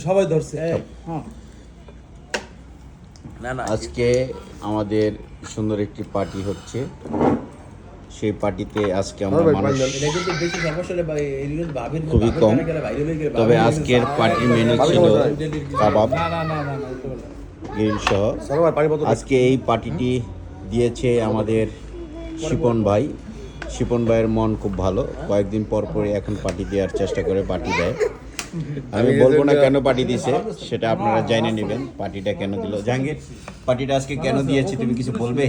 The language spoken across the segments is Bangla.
সবাই ধরছে। আজকে আমাদের সুন্দর একটি পার্টি হচ্ছে, সেই পার্টিতে আজকে আমরা মানুষ খুবই কম, তবে আজকের পার্টির মেনু ছিল কাবাব, গ্রিল সহ। আজকে এই পার্টিটি দিয়েছে আমাদের শিপন ভাই। শিপন ভাইয়ের মন খুব ভালো, কয়েকদিন পর পরই এখন পার্টি দেওয়ার চেষ্টা করে, পার্টি দেয়। আমি বলবো না কেন পার্টি দিছে, সেটা আপনারা জেনে নেবেন পার্টিটা কেন দিল। জাহাঙ্গীর, পার্টিটা আজকে কেন দিয়েছি তুমি কিছু বলবে?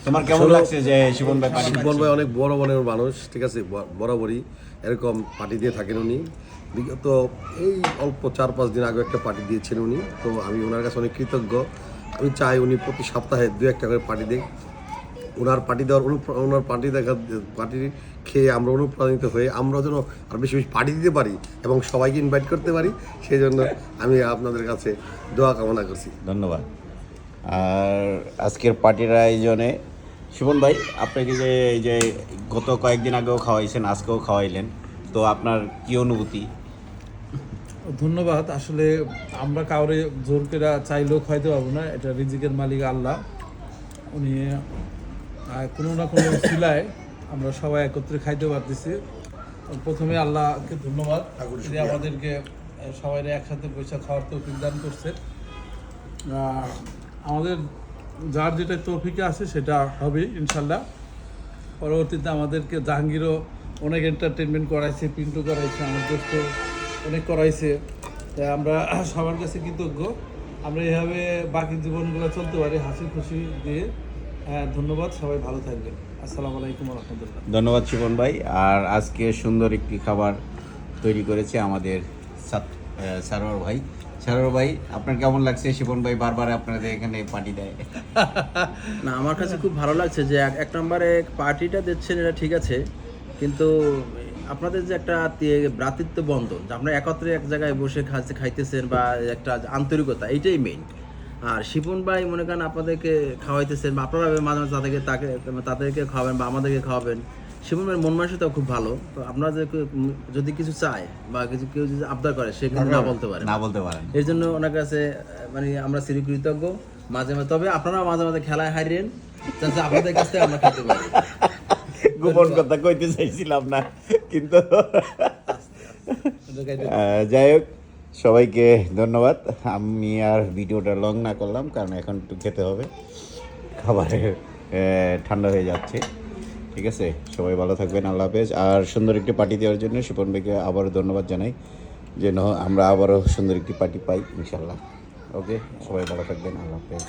তোমার কেমন লাগছে যে শিপন ভাই পার্টি? শিপন ভাই অনেক বড় মনের মানুষ, ঠিক আছে, বরাবরই এরকম পার্টি দিয়ে থাকেন উনি। বিগত এই অল্প 4-5 দিন আগে একটা পার্টি দিয়েছেন উনি, তো আমি ওনার কাছে অনেক কৃতজ্ঞ। আমি চাই উনি প্রতি সপ্তাহে 2-1টা করে পার্টি দেয়। ওনার পার্টি দেওয়ার ওনার পার্টি খেয়ে আমরা অনুপ্রাণিত হয়ে আমরা যেন আর বেশি বেশি পার্টি দিতে পারি এবং সবাইকে ইনভাইট করতে পারি, সেই জন্য আমি আপনাদের কাছে দোয়া কামনা করছি। ধন্যবাদ। আর আজকের পার্টির আয়োজনে শিপন ভাই, আপনাকে যে এই যে গত কয়েকদিন আগেও খাওয়াইছেন, আজকেও খাওয়াইলেন, তো আপনার কি অনুভূতি? ধন্যবাদ। আসলে আমরা কাউরে জোর করে চাইলেও খাইতে পারবো না, এটা রিজিকের মালিক আল্লাহ। উনি কোনো না কোনো সিলায় আমরা সবাই একত্রে খাইতে পারতেছি। প্রথমে আল্লাহকে ধন্যবাদ, তিনি আমাদেরকে সবাই একসাথে বসে খাওয়ার তৌফিক দান করছে। আমাদের যার যেটা তৌফিকে আছে সেটা হবে ইনশাল্লাহ। পরবর্তীতে আমাদেরকে জাহাঙ্গীরও অনেক এন্টারটেনমেন্ট করাইছে, পিন্টু করাইছে, আমার দোস্ত অনেক করাইছে। তাই আমরা সবার কাছে কৃতজ্ঞ। আমরা এইভাবে বাকি জীবনগুলো চলতে পারি হাসি খুশি দিয়ে। ধন্যবাদ, সবাই ভালো থাকবেন। আসসালামু আলাইকুম ওয়া রাহমাতুল্লাহ। ধন্যবাদ শিপন ভাই। আর আজকে সুন্দর একটি খাবার তৈরি করেছে আমাদের সারোয়ার ভাই। সারোয়ার ভাই, আপনার কেমন লাগছে? শিপন ভাই বারবার আপনাদের এখানে পার্টি দেয়। না, আমার কাছে খুব ভালো লাগছে যে এক নম্বরে পার্টিটা দিচ্ছেন, এটা ঠিক আছে, কিন্তু আপনাদের যে একটা ভ্রাতৃত্ব বন্ধন, যে আপনারা একত্রে এক জায়গায় বসে খাইতেছেন বা একটা আন্তরিকতা, এইটাই মেইন। আর শিপন ভাই মনে করেন আপনাদেরকে খাওয়াইতেছেন বা আপনারা মাঝে মাঝে তাদেরকে খাওয়াবেন বা আমাদেরকে খাওয়াবেন। শিপন ভাইয়ের মন মানসিকতাও খুব ভালো। তো আপনারা যদি কিছু চায় বা কেউ যদি আবদার করে, সে কিন্তু না বলতে পারেন। এর জন্য ওনার কাছে মানে আমরা চিরকৃতজ্ঞ। মাঝে মাঝে, তবে আপনারা মাঝে মাঝে খেলায় হারিয়েন, যাতে আপনাদের কাছ থেকে আমরা খেতে পারি। গোপন কথা কইতে চাইছিলাম না, কিন্তু যাই হোক, সবাইকে ধন্যবাদ। আমি আর ভিডিওটা লং না করলাম, কারণ এখন একটু খেতে হবে, খাবারের ঠান্ডা হয়ে যাচ্ছে। ঠিক আছে, সবাই ভালো থাকবেন, আল্লাহ হাফেজ। আর সুন্দর একটি পার্টি দেওয়ার জন্য শিপন ভাইকে আবারও ধন্যবাদ জানাই, যেন আমরা আবারও সুন্দর একটি পার্টি পাই ইনশাল্লাহ। ওকে, সবাই ভালো থাকবেন, আল্লাহ হাফেজ।